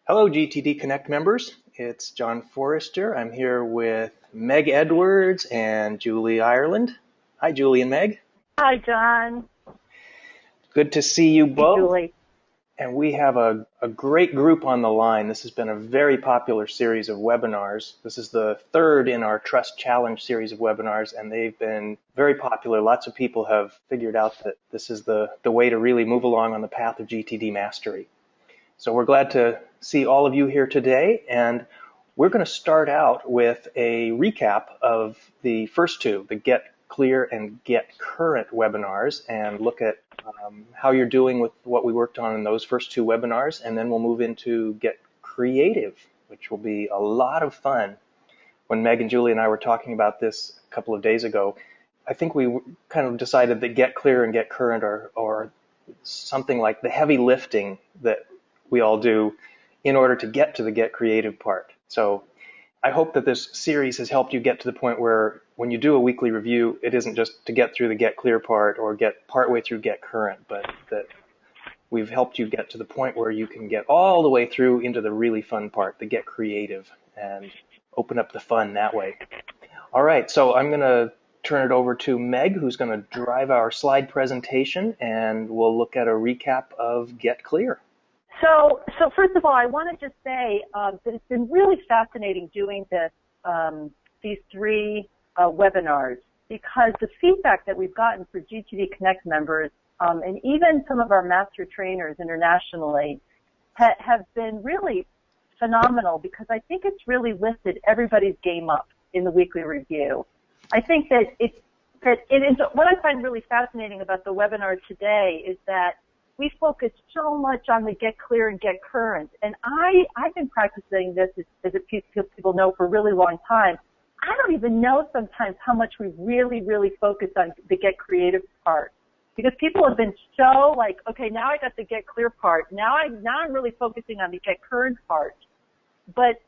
Hello, GTD Connect members. It's John Forrester. I'm here with Meg Edwards and Julie Ireland. Hi, Julie and Meg. Hi, John. Good to see you Hey, both. Julie. And we have a great group on the line. This has been a very popular series of webinars. This is the third in our Trust Challenge series of webinars, and they've been very popular. Lots of people have figured out that this is the way to really move along on the path of GTD mastery. So we're glad to see all of you here today, and we're going to start out with a recap of the first two, the Get Clear and Get Current webinars, and look at how you're doing with what we worked on in those first two webinars, and then we'll move into Get Creative, which will be a lot of fun. When Meg and Julie and I were talking about this a couple of days ago, I think we kind of decided that Get Clear and Get Current are something like the heavy lifting that we all do in order to get to the Get Creative part. So I hope that this series has helped you get to the point where when you do a weekly review, it isn't just to get through the Get Clear part or get partway through Get Current, but that we've helped you get to the point where you can get all the way through into the really fun part, the Get Creative, and open up the fun that way. All right, so I'm going to turn it over to Meg, who's going to drive our slide presentation, and we'll look at a recap of Get Clear. So first of all, I want to just say that it's been really fascinating doing these three webinars, because the feedback that we've gotten for GTD Connect members and even some of our master trainers internationally have been really phenomenal, because I think it's really lifted everybody's game up in the weekly review. I think that it is what I find really fascinating about the webinar today is that we focus so much on the Get Clear and Get Current. And I've been practicing this, as people know, for a really long time. I don't even know sometimes how much we really, really focus on the Get Creative part. Because people have been so like, okay, now I got the Get Clear part. Now I'm really focusing on the Get Current part. But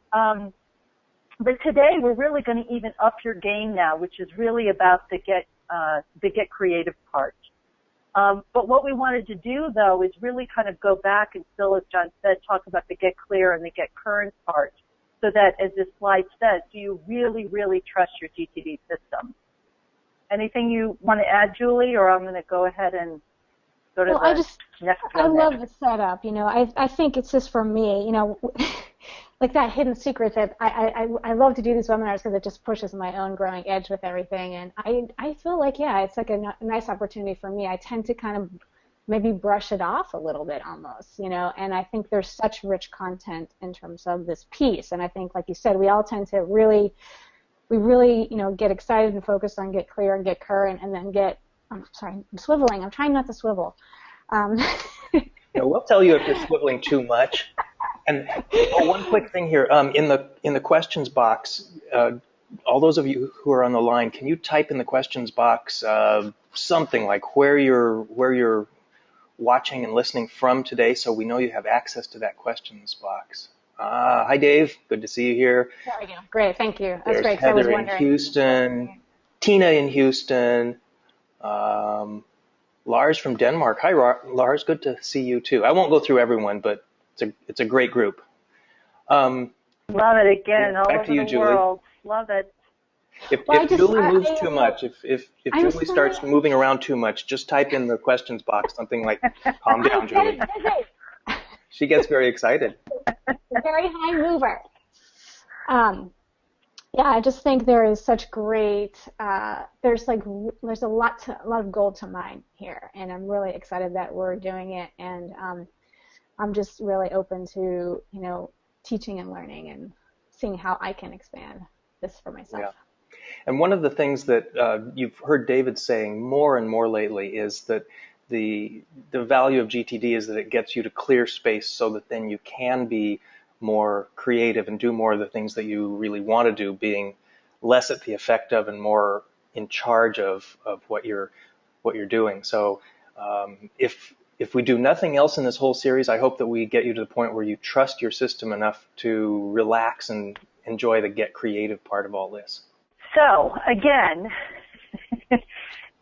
today we're really going to even up your game now, which is really about the Get Creative part. But what we wanted to do, though, is really kind of go back and still, as John said, talk about the Get Clear and the Get Current part, so that, as this slide says, do you really, really trust your GTD system? Anything you want to add, Julie, or I'm going to go ahead and go to next one? I love the setup. You know, I think it's just for me, you know, like that hidden secret that I love to do these webinars because it just pushes my own growing edge with everything. And I feel like, yeah, it's like a nice opportunity for me. I tend to kind of maybe brush it off a little bit almost, you know, and I think there's such rich content in terms of this piece. And I think, like you said, we all tend to really, you know, get excited and focus on Get Clear and Get Current, and then I'm swiveling. I'm trying not to swivel. Yeah, we'll tell you if you're swiveling too much. And one quick thing here, in the questions box, all those of you who are on the line, can you type in the questions box something like where you're watching and listening from today, so we know you have access to that questions box? Hi, Dave. Good to see you here. There we go. Great. Thank you. That's There's great. Heather in Houston, Tina in Houston, Lars from Denmark. Hi, Lars. Good to see you too. I won't go through everyone, but it's a great group. Love it again. All back over to you, the Julie. World. Love it. If Julie moves too much, if Julie starts moving around too much, just type in the questions box something like, calm down, Julie. She gets very excited. Very high mover. Yeah, I just think there is such great, there's a lot of gold to mine here, and I'm really excited that we're doing it, and I'm just really open to, you know, teaching and learning and seeing how I can expand this for myself. Yeah. And one of the things that you've heard David saying more and more lately is that the value of GTD is that it gets you to clear space so that then you can be more creative and do more of the things that you really want to do, being less at the effect of and more in charge of what you're doing. So if we do nothing else in this whole series, I hope that we get you to the point where you trust your system enough to relax and enjoy the Get Creative part of all this. So, again,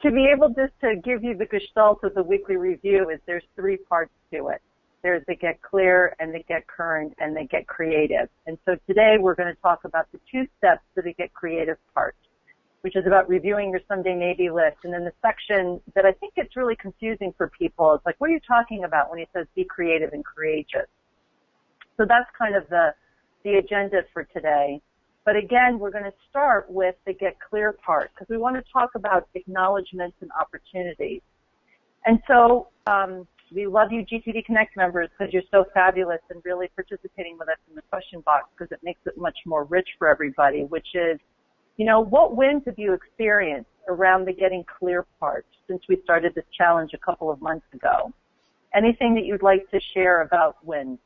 to be able just to give you the gestalt of the weekly review is there's three parts to it. There's the Get Clear and the Get Current and the Get Creative. And so today we're going to talk about the 2 steps to the Get Creative part, which is about reviewing your Someday Maybe list. And then the section that I think gets really confusing for people is like, what are you talking about when he says be creative and courageous? So that's kind of the agenda for today. But again, we're going to start with the Get Clear part because we want to talk about acknowledgments and opportunities. And so we love you GTD Connect members because you're so fabulous and really participating with us in the question box because it makes it much more rich for everybody, which is, you know, what wins have you experienced around the Getting Clear part since we started this challenge a couple of months ago? Anything that you'd like to share about wins?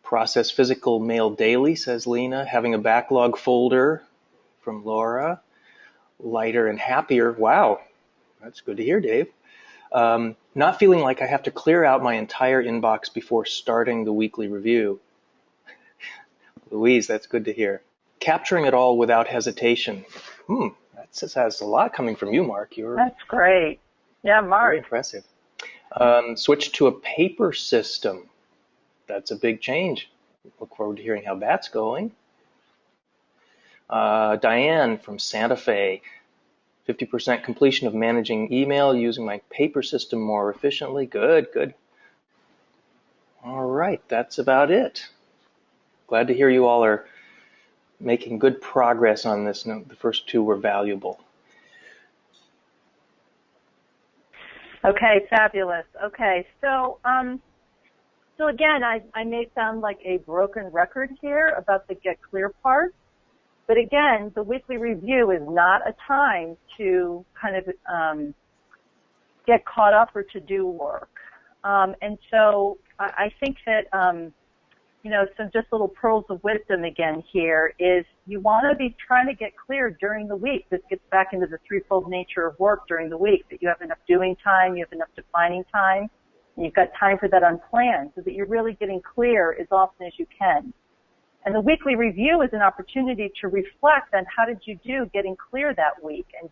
Process physical mail daily, says Lena. Having a backlog folder from Laura. Lighter and happier. Wow, that's good to hear, Dave. Not feeling like I have to clear out my entire inbox before starting the weekly review. Louise, that's good to hear. Capturing it all without hesitation. That just has a lot coming from you, Mark. That's great. Yeah, Mark. Very impressive. Switch to a paper system. That's a big change. Look forward to hearing how that's going. Diane from Santa Fe. 50% completion of managing email using my paper system more efficiently. Good, good. All right, that's about it. Glad to hear you all are making good progress on this. The first 2 were valuable. Okay, fabulous. Okay, so again, I may sound like a broken record here about the Get Clear part, but again, the weekly review is not a time to kind of get caught up or to do work. And so I think that, you know, some just little pearls of wisdom again here is you want to be trying to get clear during the week. This gets back into the threefold nature of work during the week, that you have enough doing time, you have enough defining time, and you've got time for that unplanned so that you're really getting clear as often as you can. And the weekly review is an opportunity to reflect on how did you do getting clear that week, and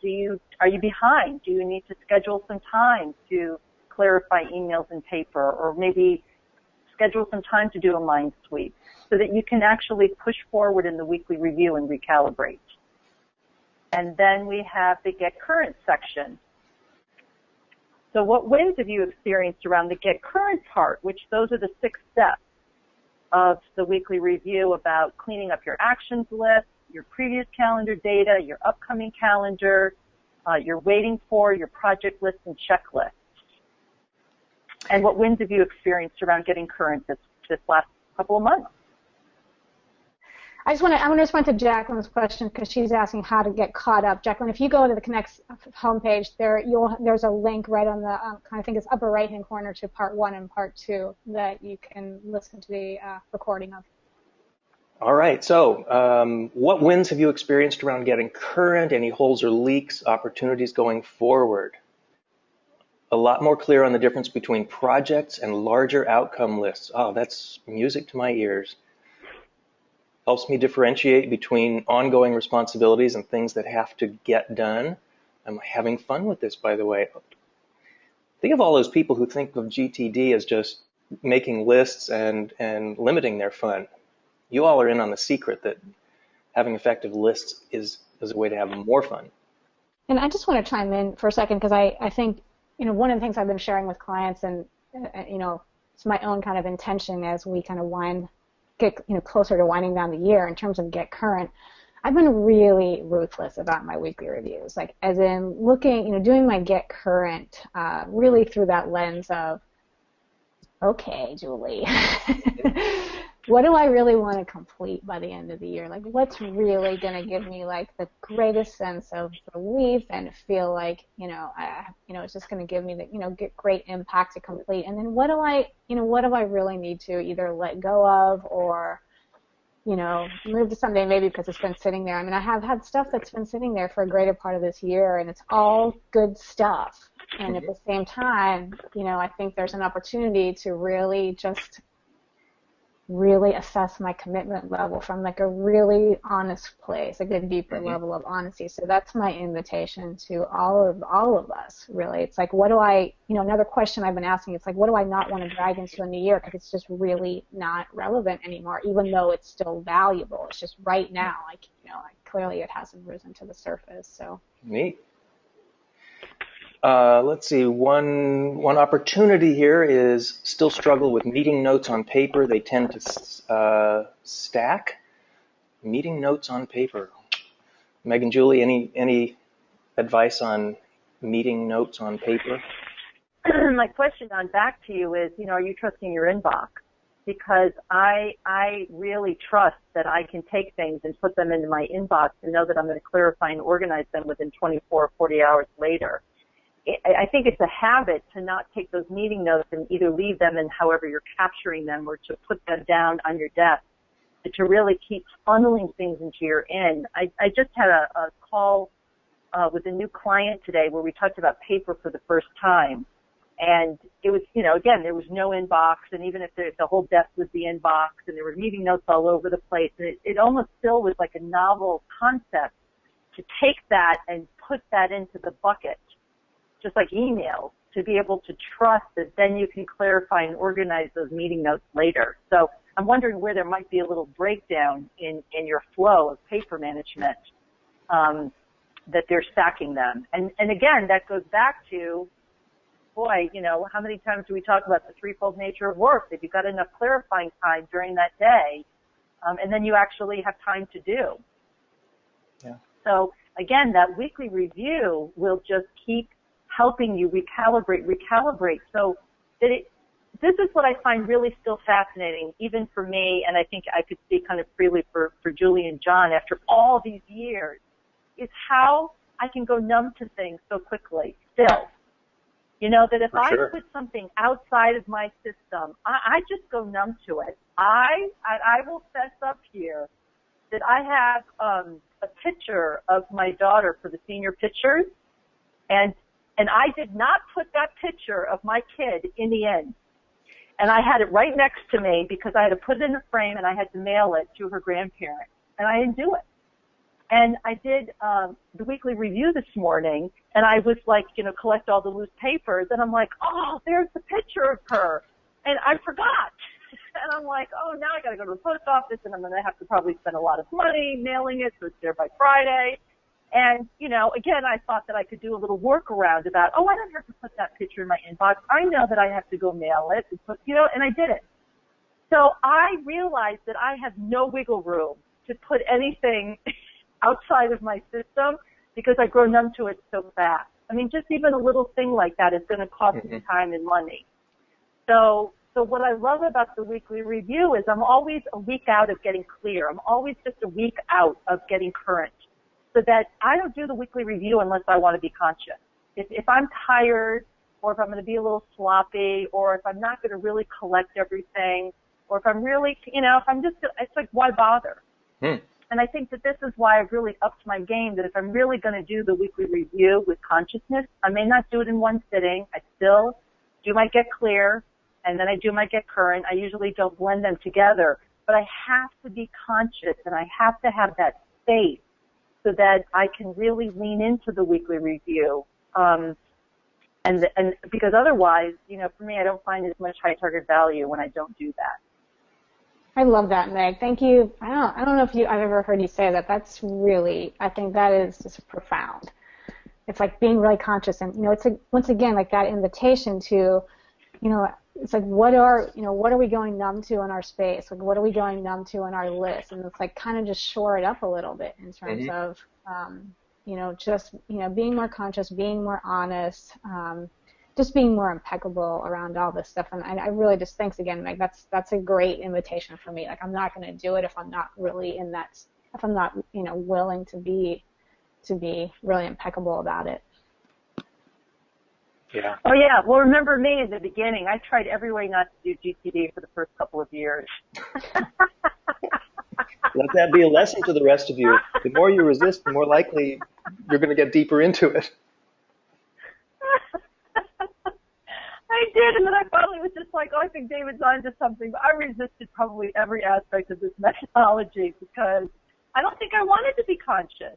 are you behind? Do you need to schedule some time to clarify emails and paper, or maybe schedule some time to do a mind sweep so that you can actually push forward in the weekly review and recalibrate. And then we have the Get Current section. So what wins have you experienced around the Get Current part, which those are the 6 steps of the weekly review about cleaning up your actions list, your previous calendar data, your upcoming calendar, your waiting for, your project list and checklist. And what wins have you experienced around getting current this last couple of months? I want to respond to Jacqueline's question because she's asking how to get caught up. Jacqueline, if you go to the Connect homepage, there's a link right on the I think it's upper right-hand corner to part 1 and part 2 that you can listen to the recording of. All right. So, what wins have you experienced around getting current? Any holes or leaks? Opportunities going forward? A lot more clear on the difference between projects and larger outcome lists. Oh, that's music to my ears. Helps me differentiate between ongoing responsibilities and things that have to get done. I'm having fun with this, by the way. Think of all those people who think of GTD as just making lists and limiting their fun. You all are in on the secret that having effective lists is a way to have more fun. And I just want to chime in for a second because I think, you know, one of the things I've been sharing with clients and, you know, it's my own kind of intention as we kind of get closer to winding down the year in terms of Get Current. I've been really ruthless about my weekly reviews, like as in looking, you know, doing my Get Current really through that lens of, okay, Julie, what do I really want to complete by the end of the year? Like, what's really going to give me like the greatest sense of relief and feel like, you know, it's just going to give me the, you know, get great impact to complete. And then what do I really need to either let go of or, you know, move to someday maybe because it's been sitting there. I mean, I have had stuff that's been sitting there for a greater part of this year, and it's all good stuff. And at the same time, you know, I think there's an opportunity to really just really assess my commitment level from like a really honest place, like a deeper level of honesty. So that's my invitation to all of us, really. It's like, what do I, another question I've been asking, it's like, what do I not want to drag into a new year? Because it's just really not relevant anymore, even though it's still valuable. It's just right now, clearly it hasn't risen to the surface. So neat. Let's see, one opportunity here is still struggle with meeting notes on paper. They tend to stack. Meeting notes on paper. Meg and Julie, any advice on meeting notes on paper? My question on back to you is, are you trusting your inbox? Because I really trust that I can take things and put them into my inbox and know that I'm going to clarify and organize them within 24 or 40 hours later. I think it's a habit to not take those meeting notes and either leave them in however you're capturing them or to put them down on your desk, to really keep funneling things into your in. I just had a call with a new client today where we talked about paper for the first time. And it was, again, there was no inbox, and even if the whole desk was the inbox, and there were meeting notes all over the place, and it almost still was like a novel concept to take that and put that into the bucket, just like emails, to be able to trust that then you can clarify and organize those meeting notes later. So I'm wondering where there might be a little breakdown in your flow of paper management, that they're stacking them. And again, that goes back to, boy, how many times do we talk about the threefold nature of work, that you've got enough clarifying time during that day, and then you actually have time to do. Yeah. So again, that weekly review will just keep helping you recalibrate. So that this is what I find really still fascinating, even for me, and I think I could speak kind of freely for Julie and John after all these years, is how I can go numb to things so quickly still. That if I put something outside of my system, I just go numb to it. I will fess up here that I have a picture of my daughter for the senior pictures, and I did not put that picture of my kid in the end. And I had it right next to me because I had to put it in a frame and I had to mail it to her grandparents. And I didn't do it. And I did the weekly review this morning, and I was like, collect all the loose papers. And I'm like, oh, there's the picture of her. And I forgot. And I'm like, oh, now I got to go to the post office, and I'm going to have to probably spend a lot of money mailing it so it's there by Friday. And, again, I thought that I could do a little workaround about, I don't have to put that picture in my inbox. I know that I have to go mail it, and and I did it. So I realized that I have no wiggle room to put anything outside of my system because I grow numb to it so fast. I mean, just even a little thing like that is going to cost me time and money. So what I love about the weekly review is I'm always a week out of getting clear. I'm always just a week out of getting current, so that I don't do the weekly review unless I want to be conscious. If I'm tired, or if I'm going to be a little sloppy, or if I'm not going to really collect everything, or if I'm really, if I'm just, it's like, why bother? And I think that this is why I've really upped my game, that if I'm really going to do the weekly review with consciousness, I may not do it in one sitting. I still do my get clear, and then I do my get current. I usually don't blend them together, but I have to be conscious, and I have to have that space so that I can really lean into the weekly review. And because otherwise, for me, I don't find as much high target value when I don't do that. I love that, Meg. Thank you. I don't know if I've ever heard you say that. That's really, I think that is just profound. It's like being really conscious, and it's like, once again, like that invitation to, it's like what are we going numb to in our space? Like what are we going numb to in our list? And it's like kind of just shore it up a little bit in terms of, just being more conscious, being more honest. Just being more impeccable around all this stuff, and I really just, thanks again, Meg. That's a great invitation for me. Like I'm not going to do it if I'm not really in that, if I'm not willing to be really impeccable about it. Yeah. Oh yeah. Well, remember me in the beginning. I tried every way not to do GTD for the first couple of years. Let that be a lesson to the rest of you. The more you resist, the more likely you're going to get deeper into it. I did. did, and then I finally was just like, oh, I think David's onto something. But I resisted probably every aspect of this methodology because I don't think I wanted to be conscious.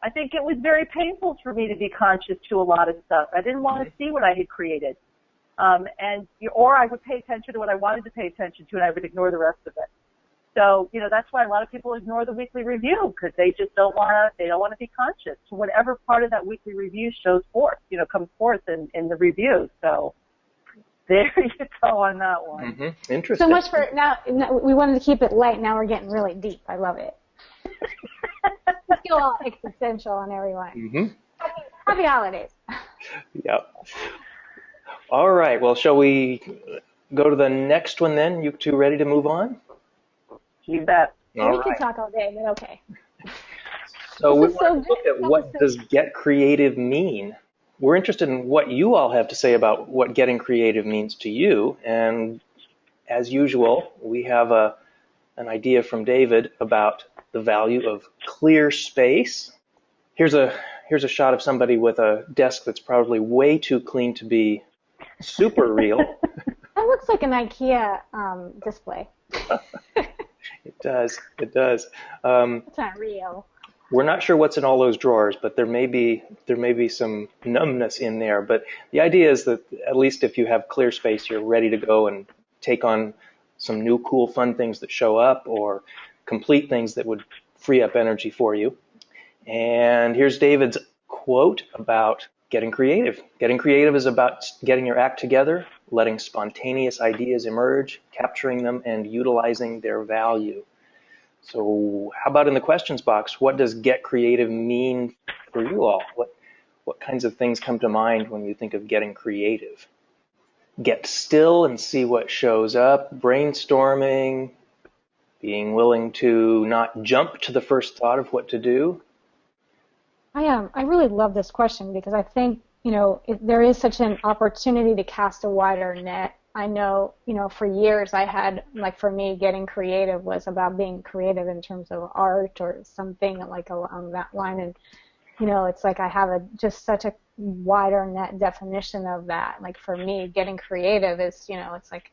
I think it was very painful for me to be conscious to a lot of stuff. I didn't want to see what I had created. Or I would pay attention to what I wanted to pay attention to, and I would ignore the rest of it. So, that's why a lot of people ignore the weekly review, because they just don't want to be conscious to whatever part of that weekly review shows forth, comes forth in the review. So there you go on that one. Mm-hmm. Interesting. So much for now. We wanted to keep it light. Now we're getting really deep. I love it. Let's go all existential on everyone. Mm-hmm. Happy holidays. Yep. All right. Well, shall we go to the next one then? You two ready to move on? You bet. We could talk all day, but okay. So we want to look at what does get creative mean. We're interested in what you all have to say about what getting creative means to you. And as usual, we have an idea from David about the value of clear space. Here's a shot of somebody with a desk that's probably way too clean to be super real. That looks like an IKEA display. It does. It's not real. We're not sure what's in all those drawers, but there may be some numbness in there. But the idea is that at least if you have clear space, you're ready to go and take on some new, cool, fun things that show up or complete things that would free up energy for you. And here's David's quote about getting creative. Getting creative is about getting your act together, letting spontaneous ideas emerge, capturing them, and utilizing their value. So how about in the questions box, what does get creative mean for you all? What kinds of things come to mind when you think of getting creative? Get still and see what shows up, brainstorming, being willing to not jump to the first thought of what to do. I really love this question because I think, there is such an opportunity to cast a wider net. I know, for years I had, for me, getting creative was about being creative in terms of art or something along that line. And, it's like I have just such a wider net definition of that. For me, getting creative is, it's like,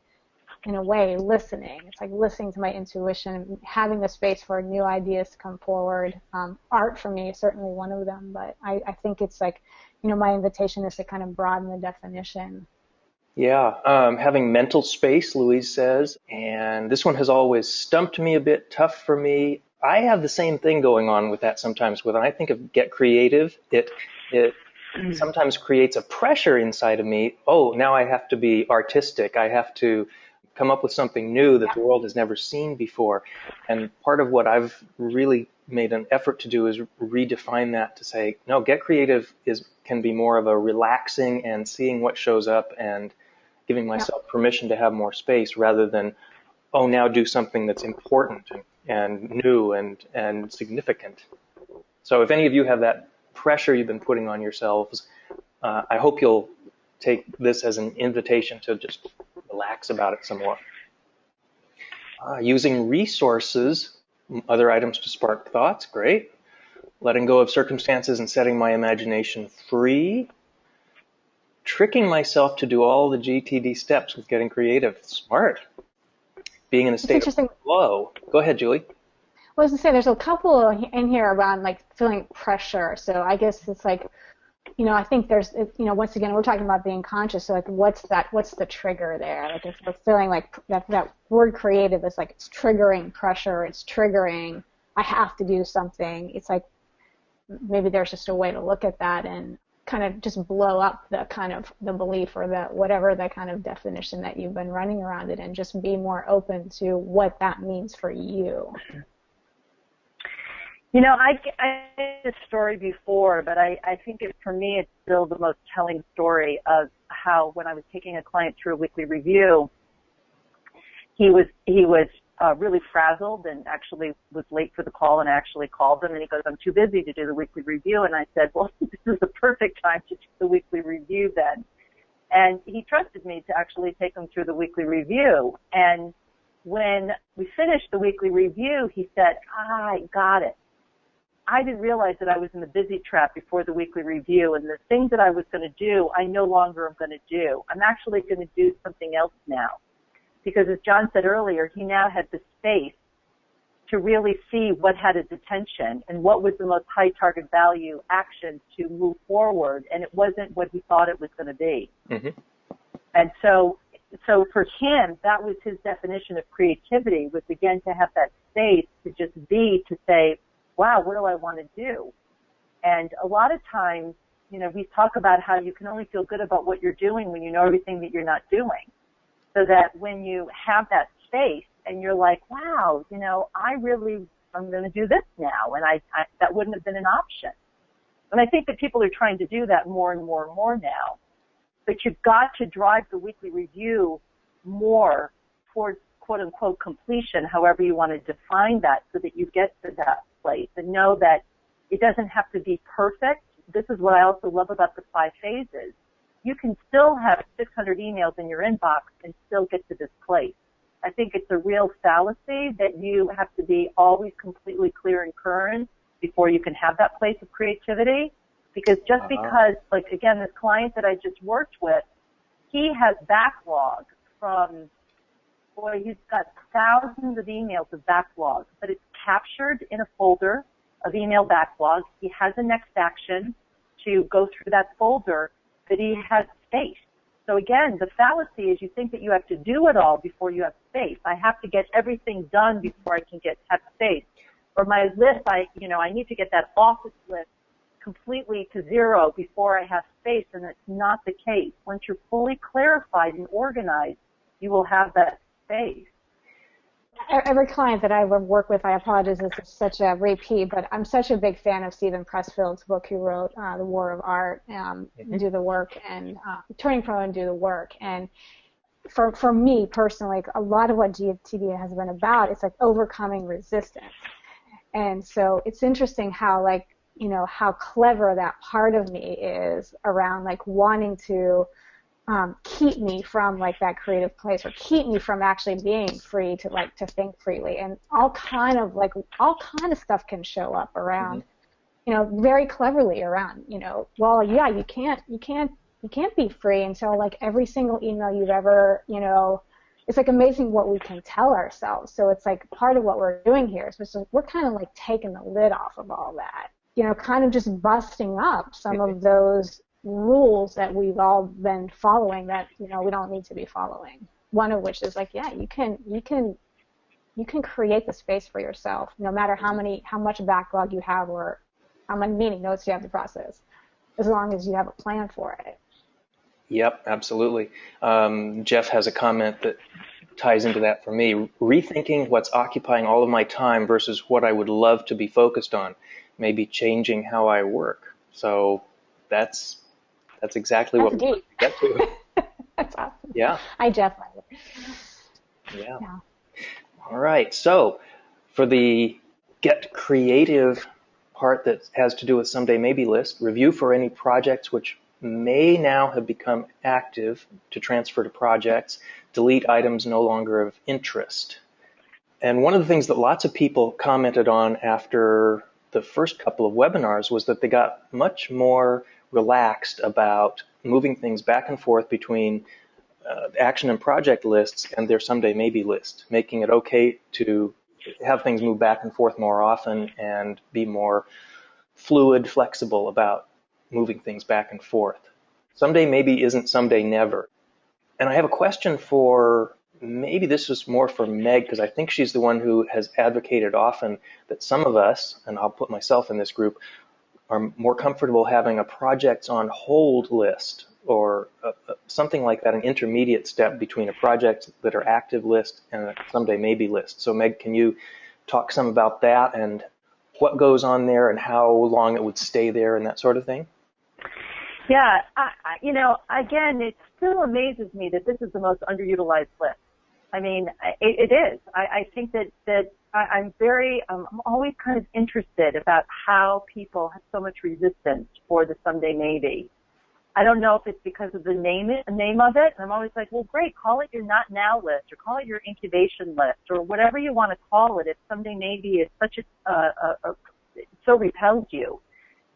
in a way, listening. It's like listening to my intuition, having the space for new ideas to come forward. Art for me is certainly one of them, but I think it's like, my invitation is to kind of broaden the definition. Yeah, having mental space, Louise says, and this one has always stumped me a bit, tough for me. I have the same thing going on with that sometimes. When I think of get creative, it sometimes creates a pressure inside of me. Oh, now I have to be artistic. I have to come up with something new that the world has never seen before. And part of what I've really made an effort to do is redefine that to say, no, get creative can be more of a relaxing and seeing what shows up and giving myself permission to have more space rather than, oh, now do something that's important and new and significant. So if any of you have that pressure you've been putting on yourselves, I hope you'll take this as an invitation to just relax about it some more. Using resources, other items to spark thoughts, great. Letting go of circumstances and setting my imagination free. Tricking myself to do all the GTD steps with getting creative, smart. Being in a state of flow. Go ahead, Julie. Well, I was going to say, there's a couple in here around feeling pressure. So I guess it's I think there's, once again, we're talking about being conscious. So what's the trigger there? If we're feeling that word creative is it's triggering pressure. It's triggering, I have to do something. It's maybe there's just a way to look at that and kind of just blow up the belief or whatever the kind of definition that you've been running around it and just be more open to what that means for you. I had this story before, but I think for me it's still the most telling story of how when I was taking a client through a weekly review, he was really frazzled and actually was late for the call, and I actually called him and he goes, I'm too busy to do the weekly review. And I said, well, this is the perfect time to do the weekly review then. And he trusted me to actually take him through the weekly review. And when we finished the weekly review, he said, I got it. I didn't realize that I was in the busy trap before the weekly review, and the things that I was going to do, I no longer am going to do. I'm actually going to do something else now. Because as John said earlier, he now had the space to really see what had his attention and what was the most high target value action to move forward, and it wasn't what he thought it was going to be. Mm-hmm. And so for him, that was his definition of creativity, was again to have that space to just be, to say, wow, what do I want to do? And a lot of times, we talk about how you can only feel good about what you're doing when you know everything that you're not doing. So that when you have that space and you're like, wow, I'm going to do this now, and I that wouldn't have been an option. And I think that people are trying to do that more and more and more now. But you've got to drive the weekly review more towards quote-unquote completion, however you want to define that, so that you get to that place and know that it doesn't have to be perfect. This is what I also love about the 5 phases. You can still have 600 emails in your inbox and still get to this place. I think it's a real fallacy that you have to be always completely clear and current before you can have that place of creativity. Because just because, like, again, this client that I just worked with, he has backlog from, he's got thousands of emails of backlog, but it's captured in a folder of email backlog. He has a next action to go through that folder, but he has space. So again, the fallacy is you think that you have to do it all before you have space. I have to get everything done before I can have space. Or my list, I need to get that office list completely to 0 before I have space, and that's not the case. Once you're fully clarified and organized, you will have that space. Every client that I work with, I apologize, this is such a repeat, but I'm such a big fan of Stephen Pressfield's book he wrote, The War of Art, Do the Work, and Turning Pro and Do the Work. And for me personally, a lot of what GTD has been about, it's like overcoming resistance. And so it's interesting how, how clever that part of me is around, wanting to keep me from that creative place, or keep me from actually being free to think freely. And all kind of stuff can show up around, very cleverly around, well, yeah, you can't be free until every single email you've ever, it's amazing what we can tell ourselves. So it's part of what we're doing here is we're kind of taking the lid off of all that, kind of just busting up some of those rules that we've all been following that we don't need to be following. One of which is you can create the space for yourself, no matter how much backlog you have or how many meeting notes you have to process, as long as you have a plan for it. Yep, absolutely. Jeff has a comment that ties into that for me. Rethinking what's occupying all of my time versus what I would love to be focused on, maybe changing how I work. So that's exactly what we get to. That's awesome. Yeah. I definitely. Yeah. All right. So for the get creative part that has to do with Someday Maybe list, review for any projects which may now have become active to transfer to projects, delete items no longer of interest. And one of the things that lots of people commented on after the first couple of webinars was that they got much more relaxed about moving things back and forth between action and project lists and their Someday Maybe list, making it okay to have things move back and forth more often and be more fluid, flexible about moving things back and forth. Someday Maybe isn't someday never. And I have a question for, maybe this is more for Meg, because I think she's the one who has advocated often that some of us, and I'll put myself in this group, are more comfortable having a projects on hold list or something like that, an intermediate step between a project that are active list and a Someday Maybe list. So Meg, can you talk some about that and what goes on there and how long it would stay there and that sort of thing? Yeah, again, it still amazes me that this is the most underutilized list. I mean, it is. I think that I'm always kind of interested about how people have so much resistance for the Someday Maybe. I don't know if it's because of the name of it. And I'm always like, well, great, call it your not now list or call it your incubation list or whatever you want to call it. If Someday Maybe is such so repels you,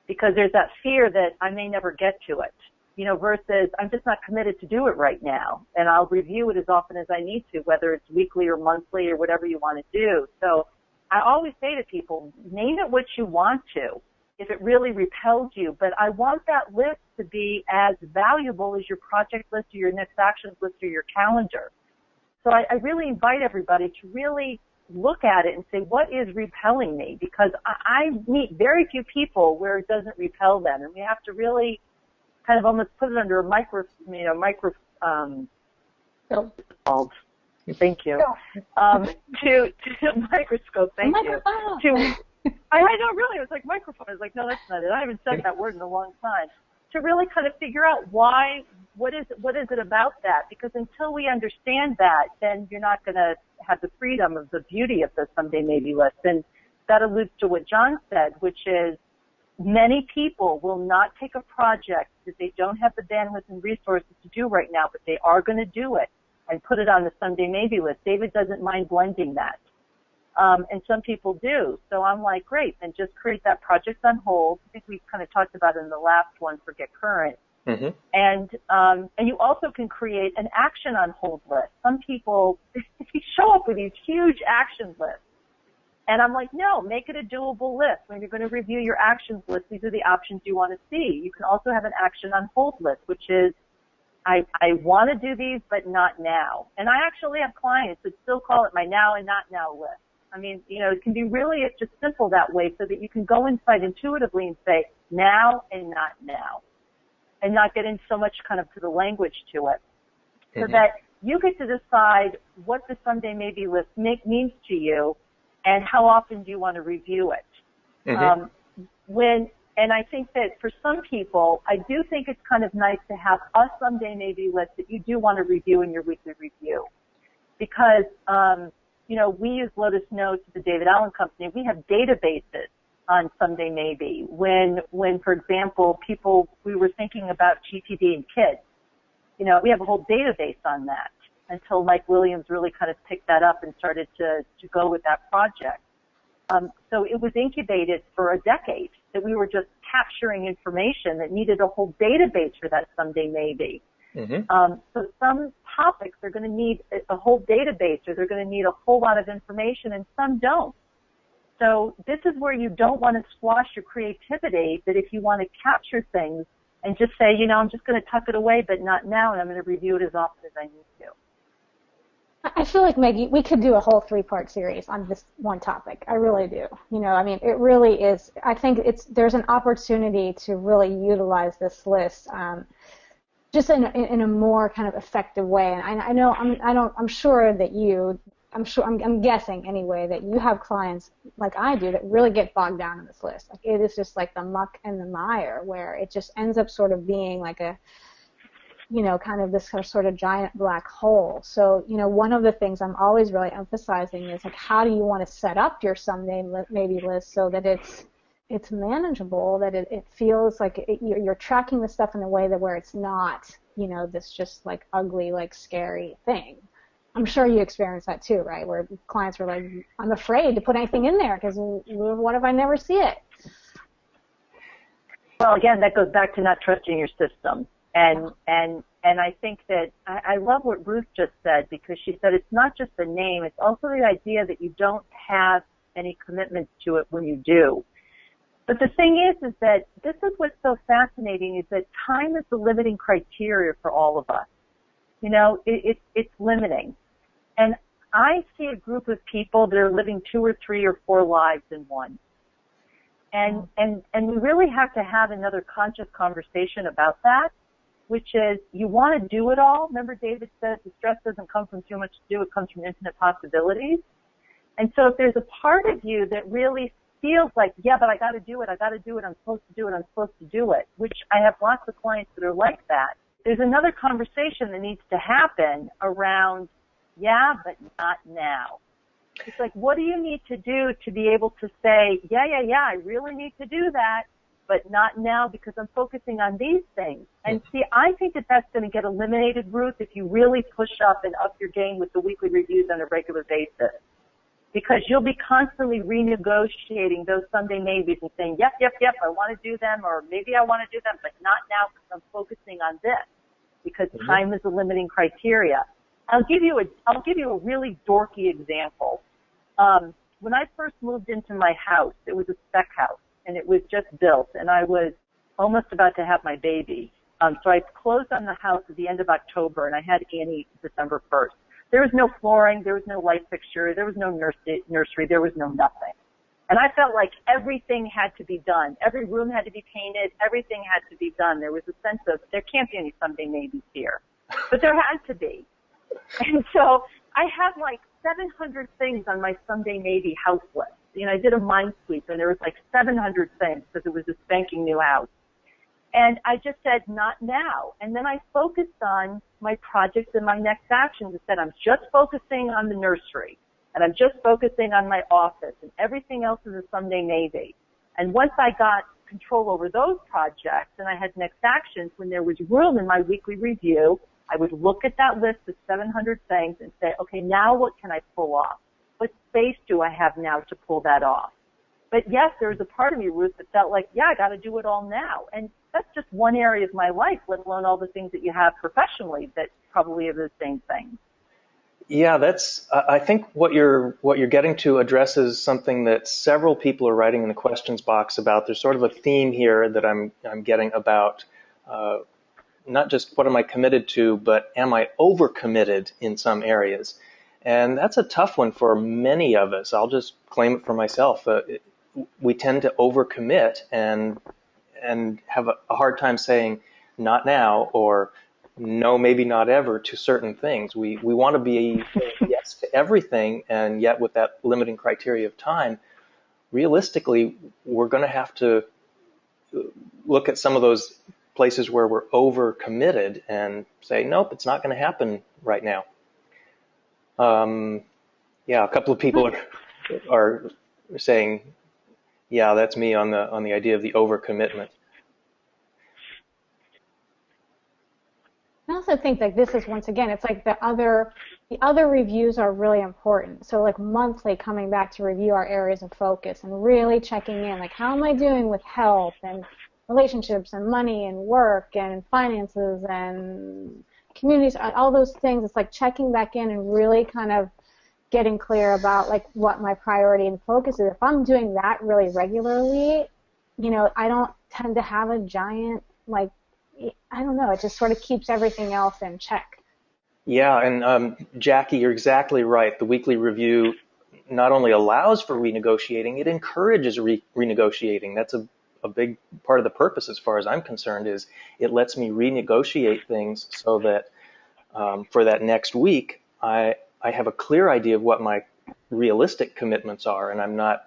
because there's that fear that I may never get to it, you know, versus I'm just not committed to do it right now, and I'll review it as often as I need to, whether it's weekly or monthly or whatever you want to do. So I always say to people, name it what you want to, if it really repels you, but I want that list to be as valuable as your project list or your next actions list or your calendar. So I really invite everybody to really look at it and say, what is repelling me? Because I meet very few people where it doesn't repel them, and we have to really kind of almost put it under a thank you, to microscope, thank you. I know, really, it was like microphone. I was like, no, that's not it. I haven't said that word in a long time. To really kind of figure out what is it about that? Because until we understand that, then you're not going to have the freedom of the beauty of the Someday Maybe list. And that alludes to what John said, which is many people will not take a project that they don't have the bandwidth and resources to do right now, but they are going to do it and put it on the Someday Maybe list. David doesn't mind blending that. And some people do. So I'm like, great, then just create that project on hold. I think we kind of talked about it in the last one for Get Current. Mm-hmm. And you also can create an action on hold list. Some people show up with these huge action lists. And I'm like, no, make it a doable list. When you're going to review your actions list, these are the options you want to see. You can also have an action on hold list, which is, I want to do these, but not now. And I actually have clients that still call it my now and not now list. I mean, you know, it can be really, it's just simple that way so that you can go inside intuitively and say now and not now, and not get in so much kind of to the language to it. So that you get to decide what the Someday Maybe list means to you and how often do you want to review it. And I think that for some people, I do think it's kind of nice to have a Someday Maybe list that you do want to review in your weekly review. Because, you know, we use Lotus Notes at the David Allen Company. We have databases on Someday Maybe. When, for example, we were thinking about GTD in kids, you know, we have a whole database on that until Mike Williams really kind of picked that up and started to go with that project. So it was incubated for a decade that we were just capturing information that needed a whole database for that Someday Maybe. So some topics are going to need a whole database, or they're going to need a whole lot of information, and some don't. So this is where you don't want to squash your creativity, that if you want to capture things and just say, you know, I'm just going to tuck it away, but not now, and I'm going to review it as often as I need to. I feel like, Maggie, we could do a whole 3-part series on this one topic. I really do. You know, I mean, it really is. I think there's an opportunity to really utilize this list just in a more kind of effective way. And I know I'm sure that I'm guessing anyway that you have clients like I do that really get bogged down in this list. Like, it is just like the muck and the mire, where it just ends up sort of being like a, you know, kind of this sort of giant black hole. So, you know, one of the things I'm always really emphasizing is, like, how do you want to set up your Someday Maybe list so that it's manageable, that it feels like you're tracking the stuff in a way that where it's not, you know, this just like ugly, like scary thing. I'm sure you experience that too, right? Where clients were like, I'm afraid to put anything in there because what if I never see it? Well, again, that goes back to not trusting your system. And I think that I love what Ruth just said, because she said it's not just the name, it's also the idea that you don't have any commitments to it when you do. But the thing is that this is what's so fascinating, is that time is the limiting criteria for all of us. You know, it's limiting. And I see a group of people that are living 2 or 3 or 4 lives in one. And we really have to have another conscious conversation about that, which is, you want to do it all. Remember, David said the stress doesn't come from too much to do, it comes from infinite possibilities. And so if there's a part of you that really feels like, yeah, but I got to do it, I'm supposed to do it, I'm supposed to do it, which I have lots of clients that are like that, there's another conversation that needs to happen around, yeah, but not now. It's like, what do you need to do to be able to say, yeah, I really need to do that, but not now because I'm focusing on these things. And see, I think that that's going to get eliminated, Ruth, if you really push up and up your game with the weekly reviews on a regular basis. because you'll be constantly renegotiating those Sunday maybes and saying, yep, I want to do them, or maybe I want to do them, but not now because I'm focusing on this, because time is a limiting criteria. I'll give you a really dorky example. When I first moved into my house, it was a spec house, and it was just built, and I was almost about to have my baby. So I closed on the house at the end of October, and I had Annie December 1st. There was no flooring, there was no light fixture, there was no nursery, there was no nothing. And I felt like everything had to be done. Every room had to be painted, everything had to be done. There was a sense of, there can't be any Sunday maybes here. But there had to be. And so I had like 700 things on my Sunday maybe house list. You know, I did a mind sweep, and there was like 700 things because it was a spanking new house. And I just said, not now. And then I focused on my projects and my next actions. I said, I'm just focusing on the nursery, and I'm just focusing on my office, and everything else is a Sunday maybe. And once I got control over those projects and I had next actions, when there was room in my weekly review, I would look at that list of 700 things and say, okay, now what can I pull off? What space do I have now to pull that off? But yes, there was a part of me, Ruth, that felt like, yeah, I got to do it all now. And that's just one area of my life, let alone all the things that you have professionally that probably are the same thing. Yeah, I think what you're getting to addresses something that several people are writing in the questions box about. There's sort of a theme here that I'm getting about not just what am I committed to, but am I overcommitted in some areas? And that's a tough one for many of us. I'll just claim it for myself. We tend to overcommit and have a hard time saying not now or no, maybe not ever to certain things. We want to be yes to everything, and yet with that limiting criteria of time, realistically, we're going to have to look at some of those places where we're overcommitted and say, nope, it's not going to happen right now. A couple of people are saying, yeah, that's me on the idea of the overcommitment. I also think that this is, once again, it's like the other reviews are really important. So like monthly coming back to review our areas of focus and really checking in, like how am I doing with health and relationships and money and work and finances and communities, all those things. It's like checking back in and really kind of getting clear about like what my priority and focus is. If I'm doing that really regularly, you know, I don't tend to have a giant, like, I don't know, it just sort of keeps everything else in check. Yeah, and Jackie, you're exactly right. The weekly review not only allows for renegotiating, it encourages renegotiating. That's a big part of the purpose, as far as I'm concerned, is it lets me renegotiate things so that for that next week, I have a clear idea of what my realistic commitments are, and I'm not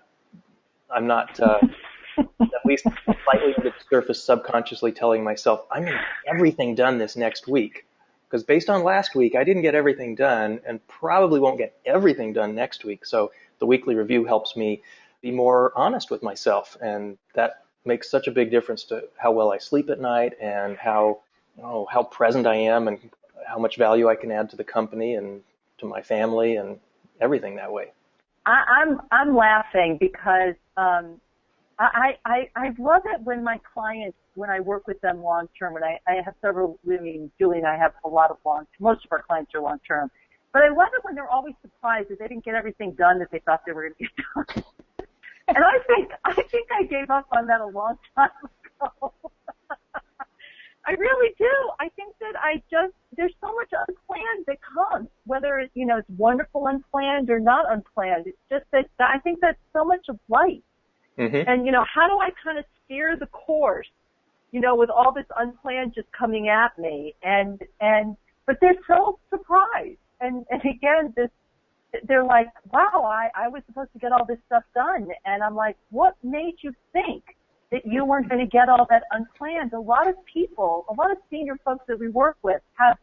at least slightly under the surface subconsciously telling myself I'm going to get everything done this next week. Because based on last week, I didn't get everything done and probably won't get everything done next week. So the weekly review helps me be more honest with myself, and that makes such a big difference to how well I sleep at night and how present I am and how much value I can add to the company and to my family and everything that way. I'm laughing because I love it when my clients, when I work with them long term, and I have several, I mean, Julie and I have a lot of most of our clients are long term, but I love it when they're always surprised that they didn't get everything done that they thought they were going to get done. And I think I gave up on that a long time ago. I really do. I think that there's so much unplanned that comes, whether it's wonderful unplanned or not unplanned. It's just that I think that's so much of life. Mm-hmm. And, how do I kind of steer the course, with all this unplanned just coming at me? But they're so surprised. And again, they're like, wow, I was supposed to get all this stuff done. And I'm like, what made you think that you weren't going to get all that unplanned? A lot of senior folks that we work with have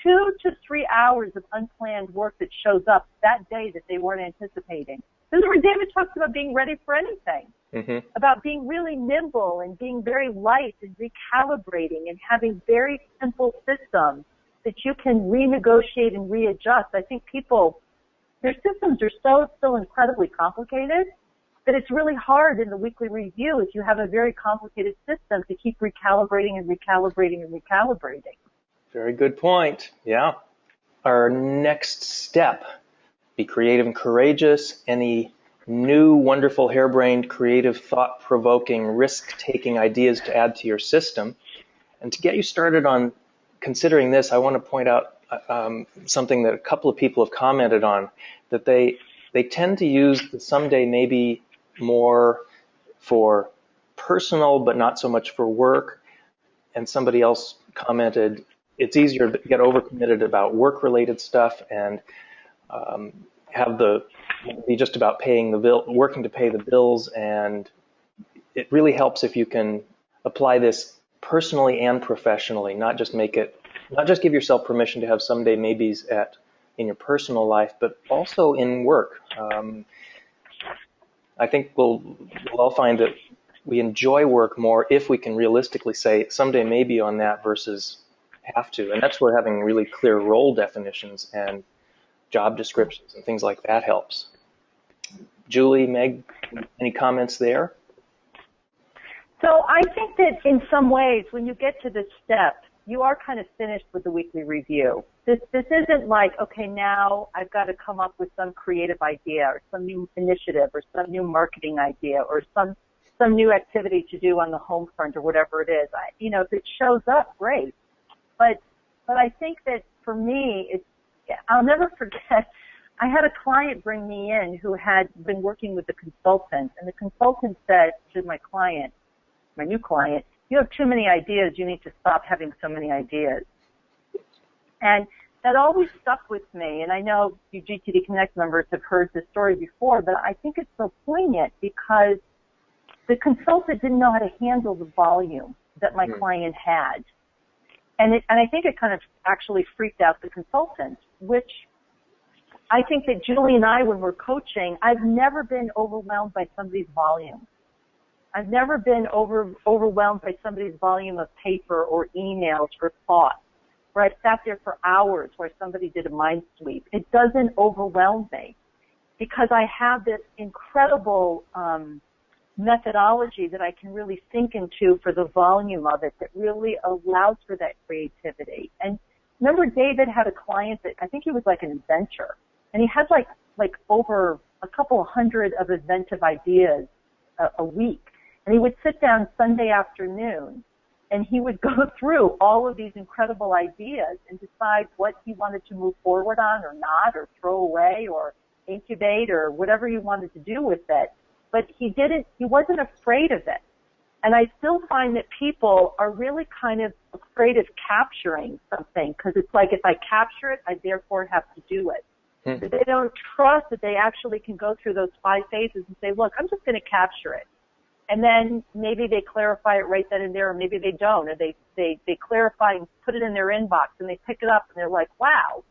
2 to 3 hours of unplanned work that shows up that day that they weren't anticipating. This is where David talks about being ready for anything, mm-hmm. about being really nimble and being very light and recalibrating and having very simple systems that you can renegotiate and readjust. I think people, their systems are so incredibly complicated that it's really hard in the weekly review if you have a very complicated system to keep recalibrating and recalibrating and recalibrating. Very good point. Yeah. Our next step, be creative and courageous. Any new, wonderful, harebrained, creative, thought-provoking, risk-taking ideas to add to your system. And to get you started on considering this, I want to point out something that a couple of people have commented on, that they tend to use the someday maybe more for personal, but not so much for work. And somebody else commented, it's easier to get overcommitted about work-related stuff and be just about paying the bill, working to pay the bills. And it really helps if you can apply this personally and professionally, not just give yourself permission to have someday maybes in your personal life, but also in work. I think we'll all find that we enjoy work more if we can realistically say someday maybe on that versus have to. And that's where having really clear role definitions and job descriptions and things like that helps. Julie, Meg, any comments there? So I think that in some ways, when you get to this step, you are kind of finished with the weekly review. This isn't like, okay, now I've got to come up with some creative idea or some new initiative or some new marketing idea or some new activity to do on the home front or whatever it is. If it shows up, great. But I think that for me, I'll never forget, I had a client bring me in who had been working with a consultant, and the consultant said to my client, my new client, you have too many ideas. You need to stop having so many ideas. And that always stuck with me. And I know you GTD Connect members have heard this story before, but I think it's so poignant because the consultant didn't know how to handle the volume that my client had. And I think it kind of actually freaked out the consultant, which I think that Julie and I, when we're coaching, I've never been overwhelmed by somebody's volume. I've never been overwhelmed by somebody's volume of paper or emails or thoughts, where I've sat there for hours where somebody did a mind sweep. It doesn't overwhelm me because I have this incredible methodology that I can really think into for the volume of it that really allows for that creativity. And remember, David had a client that I think he was like an inventor, and he had like over a couple of hundred of inventive ideas a week. And he would sit down Sunday afternoon and he would go through all of these incredible ideas and decide what he wanted to move forward on or not, or throw away or incubate or whatever he wanted to do with it. But he wasn't afraid of it. And I still find that people are really kind of afraid of capturing something because it's like, if I capture it, I therefore have to do it. So they don't trust that they actually can go through those 5 phases and say, look, I'm just going to capture it. And then maybe they clarify it right then and there, or maybe they don't, or they clarify and put it in their inbox, and they pick it up, and they're like, wow,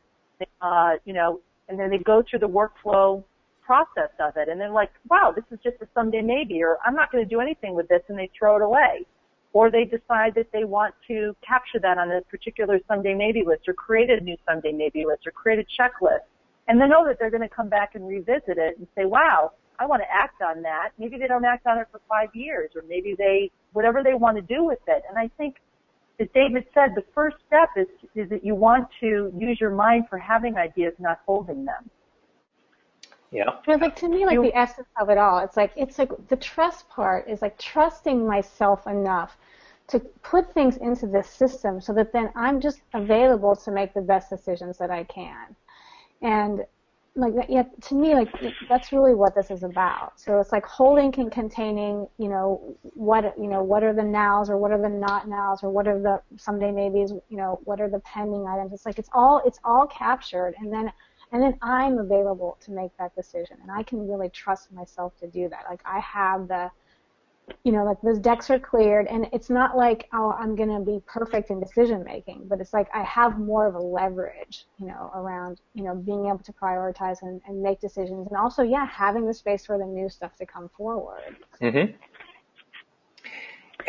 and then they go through the workflow process of it, and they're like, wow, this is just a someday maybe, or I'm not going to do anything with this, and they throw it away. Or they decide that they want to capture that on a particular someday maybe list, or create a new someday maybe list, or create a checklist, and they know that they're going to come back and revisit it and say, wow, I want to act on that. Maybe they don't act on it for 5 years, or maybe whatever they want to do with it. And I think, as David said, the first step is that you want to use your mind for having ideas, not holding them. Yeah. But to me, the essence of it all, it's like the trust part is like trusting myself enough to put things into this system so that then I'm just available to make the best decisions that I can. And to me, that's really what this is about. So it's like holding and containing, what are the nows or what are the not nows or what are the someday maybes, what are the pending items. It's like it's all captured, and then I'm available to make that decision, and I can really trust myself to do that. Like I have the, those decks are cleared, and it's not like, oh, I'm going to be perfect in decision making, but it's like I have more of a leverage, around, being able to prioritize and make decisions, and also, having the space for the new stuff to come forward. Mm-hmm.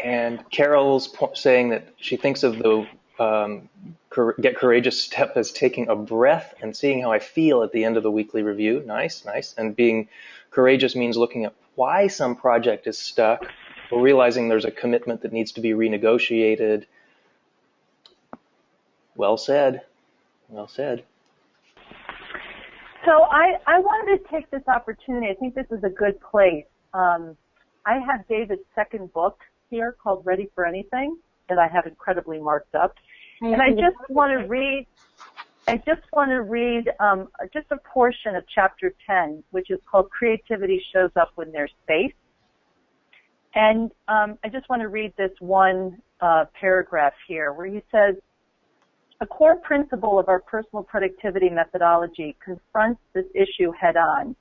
And Carol's saying that she thinks of the Get Courageous step as taking a breath and seeing how I feel at the end of the weekly review. Nice, nice. And being courageous means looking at why some project is stuck, or realizing there's a commitment that needs to be renegotiated. Well said. Well said. So I wanted to take this opportunity. I think this is a good place. I have David's second book here called Ready for Anything that I have incredibly marked up. And I just want to read just a portion of chapter 10, which is called Creativity Shows Up When There's Space. And I just want to read this one paragraph here where he says, a core principle of our personal productivity methodology confronts this issue head on,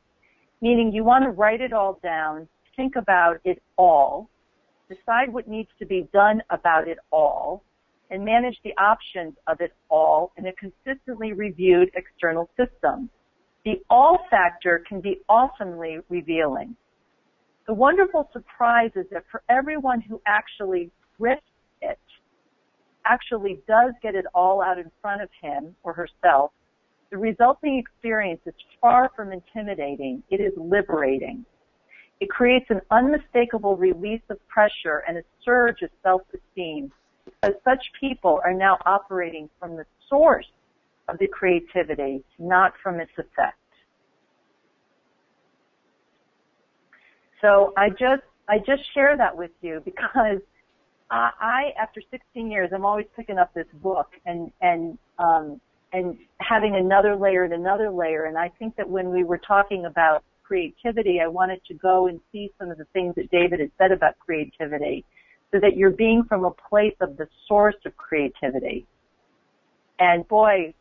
meaning you want to write it all down, think about it all, decide what needs to be done about it all, and manage the options of it all in a consistently reviewed external system. The all factor can be awesomely revealing. The wonderful surprise is that for everyone who actually risks it, actually does get it all out in front of him or herself, the resulting experience is far from intimidating. It is liberating. It creates an unmistakable release of pressure and a surge of self-esteem, because such people are now operating from the source of the creativity, not from its effect. So I just share that with you because after 16 years, I'm always picking up this book and having another layer and another layer. And I think that when we were talking about creativity, I wanted to go and see some of the things that David had said about creativity, so that you're being from a place of the source of creativity. And boy,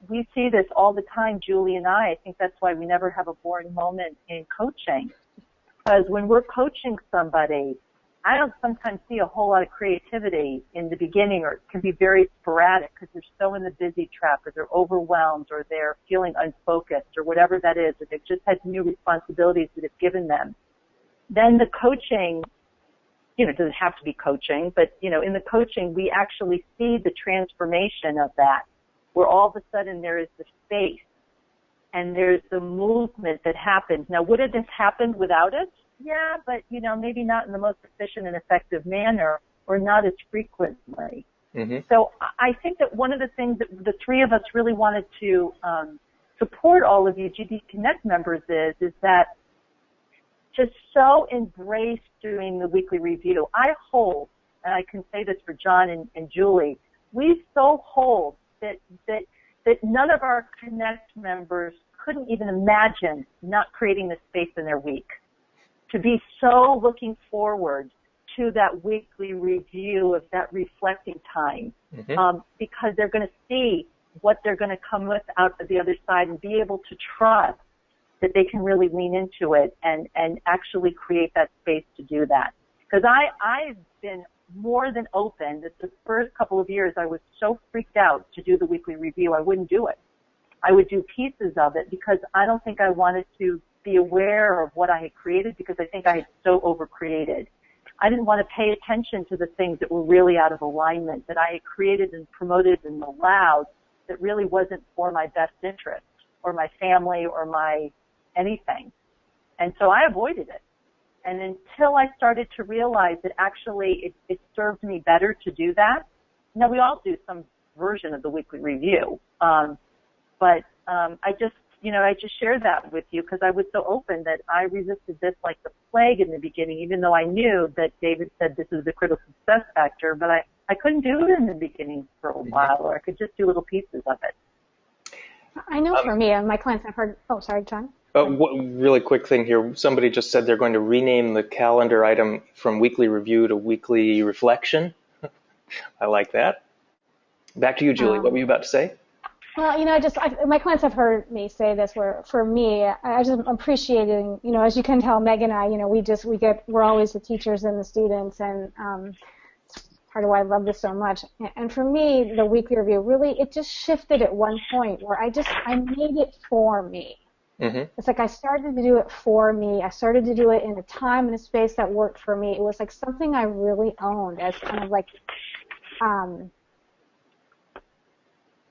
we see this all the time, Julie and I. I think that's why we never have a boring moment in coaching. Because when we're coaching somebody, I don't sometimes see a whole lot of creativity in the beginning, or it can be very sporadic because they're so in the busy trap, or they're overwhelmed, or they're feeling unfocused, or whatever that is, or they've just had new responsibilities that have given them. Then the coaching, it doesn't have to be coaching, but, in the coaching, we actually see the transformation of that, where all of a sudden there is the space and there's the movement that happens. Now, would it have happened without it? Yeah, but, maybe not in the most efficient and effective manner, or not as frequently. Mm-hmm. So I think that one of the things that the three of us really wanted to support all of you GD Connect members is that to so embrace doing the weekly review. I hold, and I can say this for John and Julie, we so hold that none of our Connect members couldn't even imagine not creating this space in their week. To be so looking forward to that weekly review of that reflecting time, mm-hmm. Because they're going to see what they're going to come with out of the other side and be able to trust that they can really lean into it and actually create that space to do that. Because I've been more than open that the first couple of years I was so freaked out to do the weekly review, I wouldn't do it. I would do pieces of it because I don't think I wanted to be aware of what I had created, because I think I had so overcreated. I didn't want to pay attention to the things that were really out of alignment, that I had created and promoted and allowed, that really wasn't for my best interest or my family or my anything. And so I avoided it. And until I started to realize that actually it served me better to do that. Now, we all do some version of the weekly review. But I just shared that with you because I was so open that I resisted this like the plague in the beginning, even though I knew that David said this is the critical success factor, but I couldn't do it in the beginning for a while, or I could just do little pieces of it. I know for me, and my clients have heard, oh, sorry, John. Really quick thing here. Somebody just said they're going to rename the calendar item from weekly review to weekly reflection. I like that. Back to you, Julie. What were you about to say? Well, my clients have heard me say this. Where for me, I just appreciating, as you can tell, Meg and I, we're always the teachers and the students, and part of why I love this so much. And for me, the weekly review really, it just shifted at one point where I made it for me. Mm-hmm. It's like I started to do it for me. I started to do it in a time and a space that worked for me. It was like something I really owned as kind of like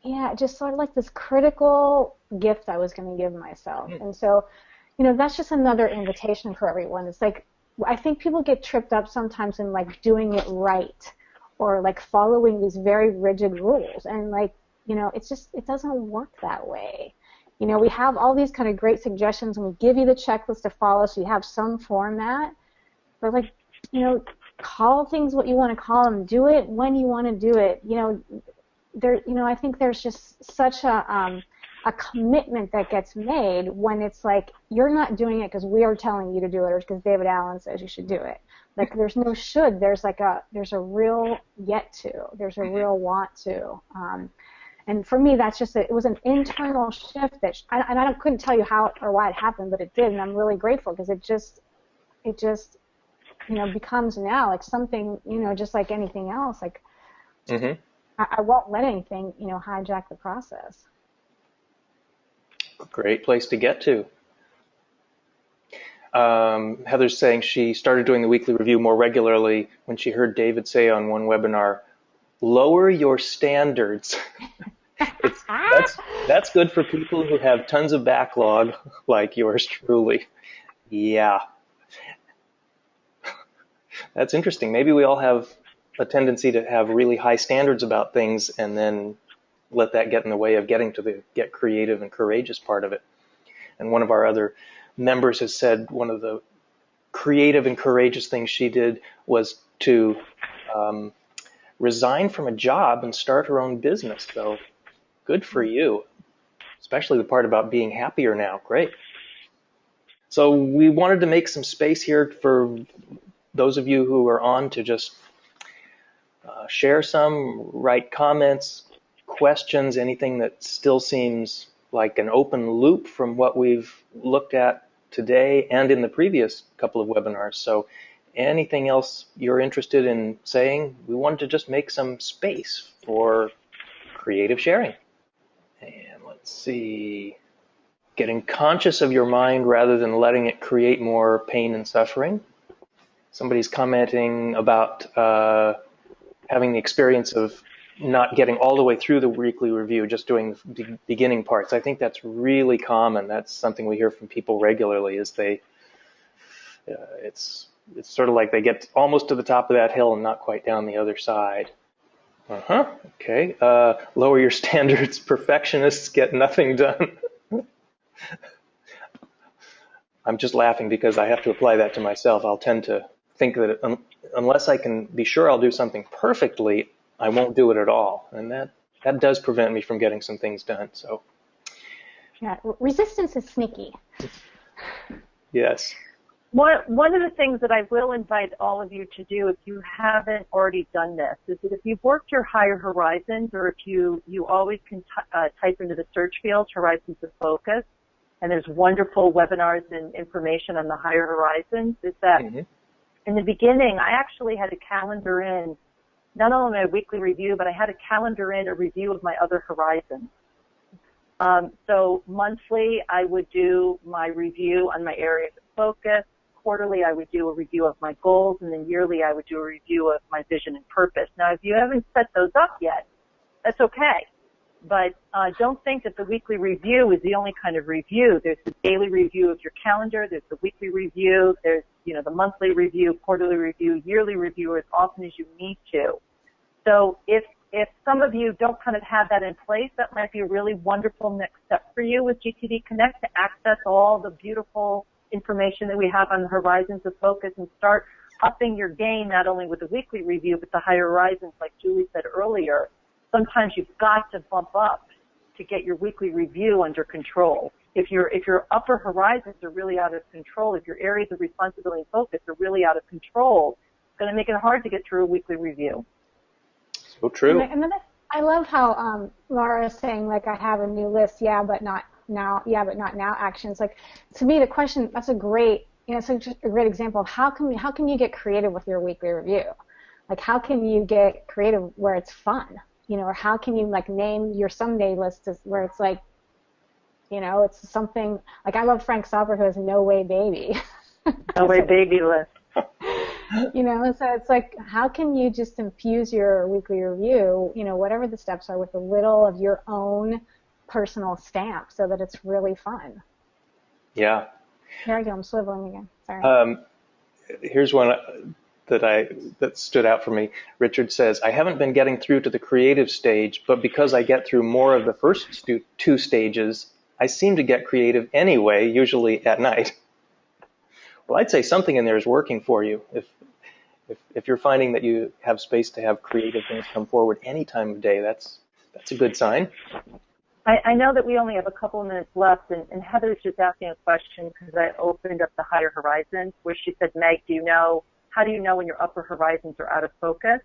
yeah, just sort of like this critical gift I was going to give myself. And so, you know, that's just another invitation for everyone. It's like, I think people get tripped up sometimes in like doing it right or like following these very rigid rules. And like, you know, it's just, it doesn't work that way. You know, we have all these kind of great suggestions and we give you the checklist to follow so you have some format. But like, you know, call things what you want to call them. Do it when you want to do it. You know, I think there's just such a commitment that gets made when it's like you're not doing it because we are telling you to do it or because David Allen says you should do it. Like there's no should. There's a real get to. There's a real want to. And for me, that's just it was an internal shift that I couldn't tell you how or why it happened, but it did, and I'm really grateful because it just you know becomes now like something, you know, just like anything else. Like I won't let anything, you know, hijack the process. Great place to get to. Heather's saying she started doing the weekly review more regularly when she heard David say on one webinar, lower your standards. That's good for people who have tons of backlog like yours truly. Yeah. That's interesting. Maybe we all have a tendency to have really high standards about things and then let that get in the way of getting to the get creative and courageous part of it. And one of our other members has said one of the creative and courageous things she did was to resign from a job and start her own business. So good for you, especially the part about being happier now. Great. So we wanted to make some space here for those of you who are on to just share some, write comments, questions, anything that still seems like an open loop from what we've looked at today and in the previous couple of webinars. So anything else you're interested in saying, we wanted to just make some space for creative sharing. And let's see, getting conscious of your mind rather than letting it create more pain and suffering. Somebody's commenting about having the experience of not getting all the way through the weekly review, just doing the beginning parts. I think that's really common. That's something we hear from people regularly. Is it's sort of like they get almost to the top of that hill and not quite down the other side. Okay. Lower your standards. Perfectionists get nothing done. I'm just laughing because I have to apply that to myself. I'll tend to think that unless I can be sure I'll do something perfectly, I won't do it at all. And that does prevent me from getting some things done. So, yeah, resistance is sneaky. Yes. One of the things that I will invite all of you to do, if you haven't already done this, is that if you've worked your higher horizons, or if you always can type into the search field Horizons of Focus, and there's wonderful webinars and information on the higher horizons, is that in the beginning, I actually had a calendar in, not only my weekly review, but I had a calendar in a review of my other horizons. So monthly, I would do my review on my areas of focus. Quarterly, I would do a review of my goals, and then yearly, I would do a review of my vision and purpose. Now, if you haven't set those up yet, that's okay. But don't think that the weekly review is the only kind of review. There's the daily review of your calendar. There's the weekly review. There's, the monthly review, quarterly review, yearly review as often as you need to. So if some of you don't kind of have that in place, that might be a really wonderful next step for you with GTD Connect to access all the beautiful information that we have on the Horizons of Focus and start upping your game not only with the weekly review, but the higher horizons, like Julie said earlier. Sometimes you've got to bump up to get your weekly review under control. If your upper horizons are really out of control, if your areas of responsibility and focus are really out of control, it's going to make it hard to get through a weekly review. So true. And then I love how Laura is saying, like, I have a new list, yeah, but not now, actions. Like, to me, the question, that's a great, such a great example of how can you get creative with your weekly review? Like, how can you get creative where it's fun? Or how can you, like, name your someday list where it's like, it's something, like, I love Frank Sauber, who has No Way Baby. No Way Baby list. So it's like, how can you just infuse your weekly review, whatever the steps are, with a little of your own personal stamp so that it's really fun. Yeah. Here I go, I'm swiveling again. Sorry. Here's one that stood out for me. Richard says, I haven't been getting through to the creative stage, but because I get through more of the first two stages, I seem to get creative anyway, usually at night. Well, I'd say something in there is working for you. If you're finding that you have space to have creative things come forward any time of day, that's a good sign. I know that we only have a couple of minutes left, and Heather's just asking a question because I opened up the Higher Horizons, where she said, Meg, how do you know when your upper horizons are out of focus?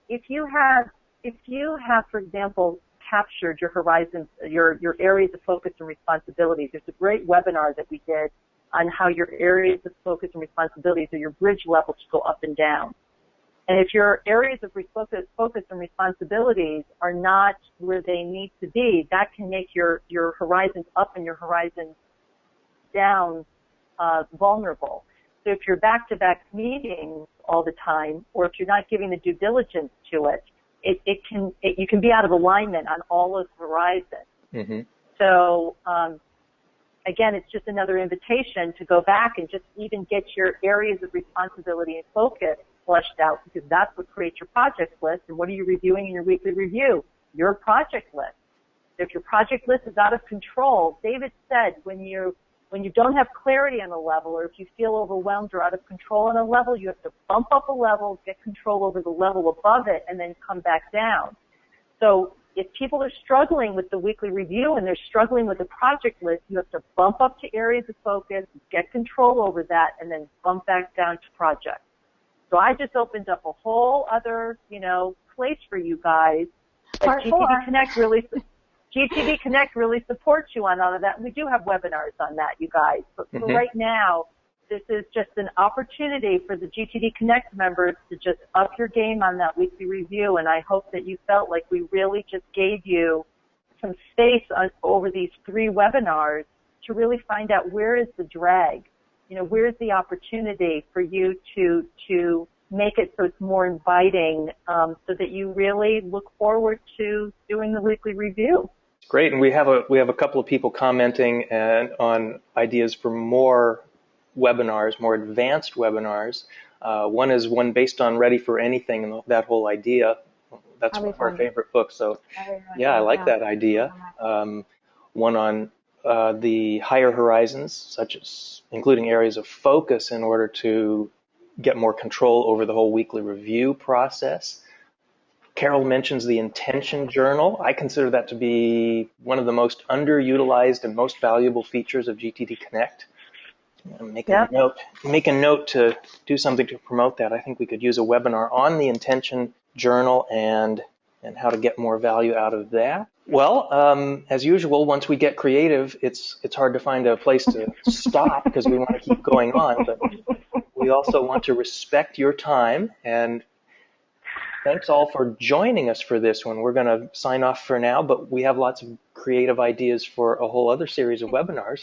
If you have, for example, captured your horizons, your areas of focus and responsibilities, there's a great webinar that we did on how your areas of focus and responsibilities or your bridge levels go up and down. And if your areas of focus and responsibilities are not where they need to be, that can make your horizons up and your horizons down vulnerable. So if you're back-to-back meetings all the time, or if you're not giving the due diligence to it, you can be out of alignment on all of the horizons. Mm-hmm. So again, it's just another invitation to go back and just even get your areas of responsibility and focus fleshed out, because that's what creates your project list. And what are you reviewing in your weekly review? Your project list. If your project list is out of control, David said, when you don't have clarity on a level, or if you feel overwhelmed or out of control on a level, you have to bump up a level, get control over the level above it, and then come back down. So if people are struggling with the weekly review and they're struggling with the project list, you have to bump up to areas of focus, get control over that, and then bump back down to projects. So I just opened up a whole other, place for you guys. Part GTD Connect really supports you on all of that. And we do have webinars on that, you guys. But for right now, this is just an opportunity for the GTD Connect members to just up your game on that weekly review. And I hope that you felt like we really just gave you some space over these 3 webinars to really find out where is the drag. Where's the opportunity for you to make it so it's more inviting, so that you really look forward to doing the weekly review. Great, and we have a couple of people commenting on ideas for more webinars, more advanced webinars. One is one based on Ready for Anything, and that whole idea. That's one of our favorite books. So, yeah, I like that idea. One on the higher horizons, such as including areas of focus in order to get more control over the whole weekly review process. Carol mentions the intention journal. I consider that to be one of the most underutilized and most valuable features of GTD Connect. Make a note to do something to promote that. I think we could use a webinar on the intention journal and how to get more value out of that. Well, as usual, once we get creative, it's hard to find a place to stop because we want to keep going on. But we also want to respect your time, and thanks all for joining us for this one. We're going to sign off for now, but we have lots of creative ideas for a whole other series of webinars.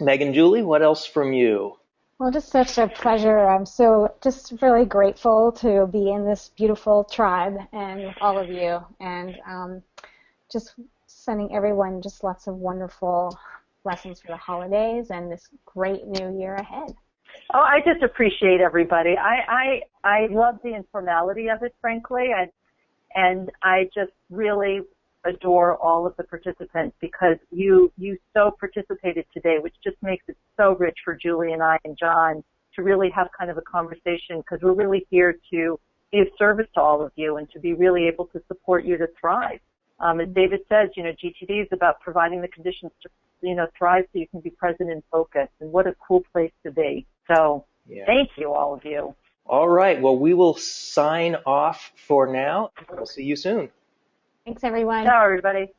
Meg and Julie, what else from you? Well, just such a pleasure. I'm so just really grateful to be in this beautiful tribe and with all of you, and just sending everyone just lots of wonderful blessings for the holidays and this great new year ahead. Oh, I just appreciate everybody. I love the informality of it, frankly, and I just really adore all of the participants because you so participated today, which just makes it so rich for Julie and I and John to really have kind of a conversation, because we're really here to be of service to all of you and to be really able to support you to thrive. As David says, GTD is about providing the conditions to, thrive so you can be present and focused. And what a cool place to be. So Thank you, all of you. All right. Well, we will sign off for now. We'll see you soon. Thanks, everyone. Ciao, everybody.